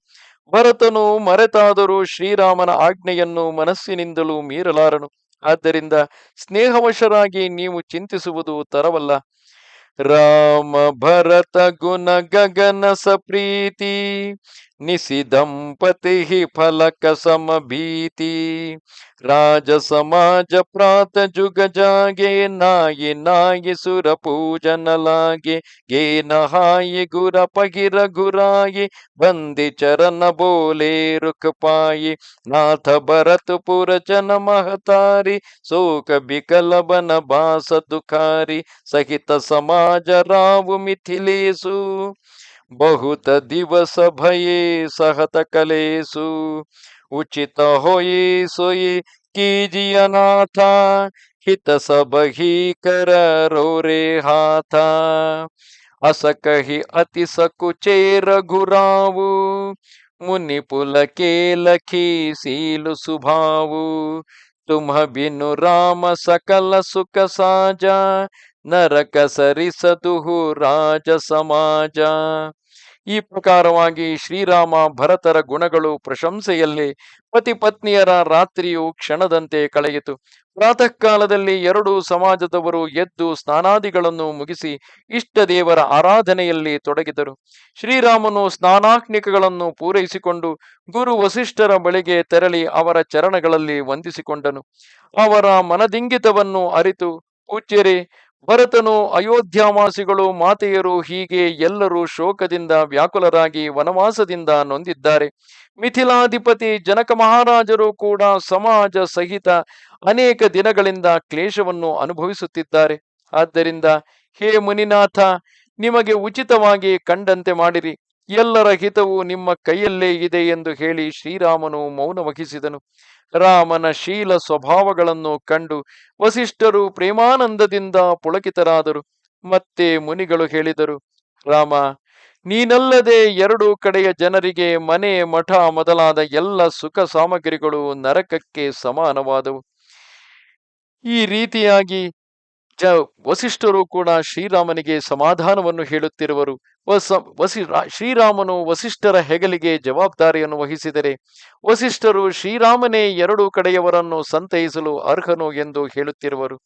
ಭರತನು ಮರೆತಾದರೂ ಶ್ರೀರಾಮನ ಆಜ್ಞೆಯನ್ನು ಮನಸ್ಸಿನಿಂದಲೂ ಮೀರಲಾರನು. ಆದ್ದರಿಂದ ಸ್ನೇಹವಶರಾಗಿ ನೀವು ಚಿಂತಿಸುವುದು ತರವಲ್ಲ. ರಾಮ ಭರತ ಗುಣ ಗಗನ ಸಪ್ರೀತಿ, ನಿಸಿ ದಂಪತಿ ಫಲಕ ಸಮಭೀತಿ. ರಾಜ ಸಮಾಜ ಪ್ರಾತ ಜುಗ ಜಾಗೆ, ನಾಯಿ ನಾಯಿ ಸುರ ಪೂಜನ ಲಾಗೆ. ಗೆ ನಹಾಯಿ ಗುರ ಪಗಿರ ಗುರಾಯಿ, ಬಂದಿ ಚರಣ ಬೋಲೆ ರುಖ ಪಾಯಿ. ನಾಥ ಭರತ ಪುರ ಜನ ಮಹತಾರಿ, ಶೋಕ ಬಿಕಲ ಬನ ಬಾಸ ದುಖಾರಿ. ಸಹಿತ ಸಮಾಜ ರಾವು ಮಿಥಿಲೇಸು, बहुत दिवस भये सहत कलेसु. उचित होई सोई कीजिय नाथा, हित सब ही कर रो रे हाथा. अस कही अति सकुचे रघुरावु, मुनि पुल के लखी सीलु सुभावु. तुम बिनु राम सकल सुख साजा, ನರಕ ಸರಿಸದುಹು ರಾಜ ಸಮಾಜ. ಈ ಪ್ರಕಾರವಾಗಿ ಶ್ರೀರಾಮ ಭರತರ ಗುಣಗಳು ಪ್ರಶಂಸೆಯಲ್ಲಿ ಪತಿ ಪತ್ನಿಯರ ರಾತ್ರಿಯು ಕ್ಷಣದಂತೆ ಕಳೆಯಿತು. ಪ್ರಾತಃ ಕಾಲದಲ್ಲಿ ಎರಡೂ ಸಮಾಜದವರು ಎದ್ದು ಸ್ನಾನಾದಿಗಳನ್ನು ಮುಗಿಸಿ ಇಷ್ಟ ದೇವರ ಆರಾಧನೆಯಲ್ಲಿ ತೊಡಗಿದರು. ಶ್ರೀರಾಮನು ಸ್ನಾನಾಗ್ನಿಕಗಳನ್ನು ಪೂರೈಸಿಕೊಂಡು ಗುರು ವಸಿಷ್ಠರ ಬಳಿಗೆ ತೆರಳಿ ಅವರ ಚರಣಗಳಲ್ಲಿ ವಂದಿಸಿಕೊಂಡನು. ಅವರ ಮನದಿಂಗಿತವನ್ನು ಅರಿತು, ಪೂಜ್ಯರೇ, ಭರತನು ಅಯೋಧ್ಯಾವಾಸಿಗಳು ಮಾತೆಯರು ಹೀಗೆ ಎಲ್ಲರೂ ಶೋಕದಿಂದ ವ್ಯಾಕುಲರಾಗಿ ವನವಾಸದಿಂದ ನೊಂದಿದ್ದಾರೆ. ಮಿಥಿಲಾಧಿಪತಿ ಜನಕ ಮಹಾರಾಜರು ಕೂಡ ಸಮಾಜ ಸಹಿತ ಅನೇಕ ದಿನಗಳಿಂದ ಕ್ಲೇಶವನ್ನು ಅನುಭವಿಸುತ್ತಿದ್ದಾರೆ. ಆದ್ದರಿಂದ ಹೇ ಮುನಿನಾಥ, ನಿಮಗೆ ಉಚಿತವಾಗಿ ಕಂಡಂತೆ ಮಾಡಿರಿ, ಎಲ್ಲರ ಹಿತವು ನಿಮ್ಮ ಕೈಯಲ್ಲೇ ಇದೆ ಎಂದು ಹೇಳಿ ಶ್ರೀರಾಮನು ಮೌನ ವಹಿಸಿದನು. ರಾಮನ ಶೀಲ ಸ್ವಭಾವಗಳನ್ನು ಕಂಡು ವಸಿಷ್ಠರು ಪ್ರೇಮಾನಂದದಿಂದ ಪುಳಕಿತರಾದರು. ಮತ್ತೆ ಮುನಿಗಳು ಹೇಳಿದರು, ರಾಮ, ನೀನಲ್ಲದೆ ಎರಡೂ ಕಡೆಯ ಜನರಿಗೆ ಮನೆ ಮಠ ಮೊದಲಾದ ಎಲ್ಲ ಸುಖ ಸಾಮಗ್ರಿಗಳು ನರಕಕ್ಕೆ ಸಮಾನವಾದವು. ಈ ರೀತಿಯಾಗಿ ವಸಿಷ್ಠರು ಕೂಡ ಶ್ರೀರಾಮನಿಗೆ ಸಮಾಧಾನವನ್ನು ಹೇಳುತ್ತಿರುವರು. ಶ್ರೀರಾಮನು ವಸಿಷ್ಠರ ಹೆಗಲಿಗೆ ಜವಾಬ್ದಾರಿಯನ್ನು ವಹಿಸಿದರೆ ವಸಿಷ್ಠರು ಶ್ರೀರಾಮನೇ ಎರಡೂ ಕಡೆಯವರನ್ನು ಸಂತೈಸಲು ಅರ್ಹನು ಎಂದು ಹೇಳುತ್ತಿರುವರು.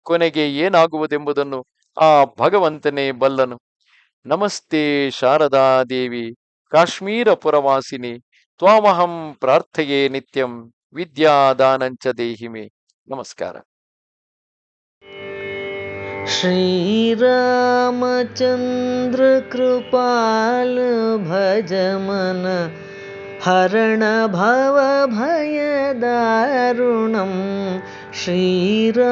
ಕೊನೆಗೆ ಏನಾಗುವುದೆಂಬುದನ್ನು ಆ ಭಗವಂತನೇ ಬಲ್ಲನು. ನಮಸ್ತೆ ಶಾರದಾ ದೇವಿ, ಕಾಶ್ಮೀರ ಪುರವಾಸಿನಿ, ತ್ವಾಮಹಂ ಪ್ರಾರ್ಥಯೇ ನಿತ್ಯಂ, ವಿದ್ಯಾದಾನಂಚ ದೇಹಿಮೆ. ನಮಸ್ಕಾರ. श्रीरामचन्द्र कृपाल भज मन हरण भव भयदारुणं श्रीरामचन्द्र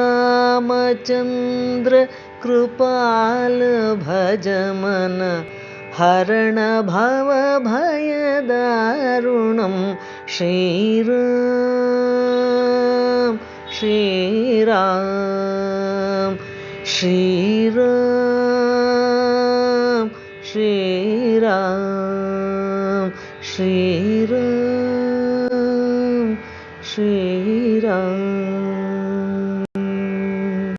कृपाल भज मन हरण भव भयदारुणं श्रीराम श्रीराम श्रीराम श्रीराम श्रीराम श्रीराम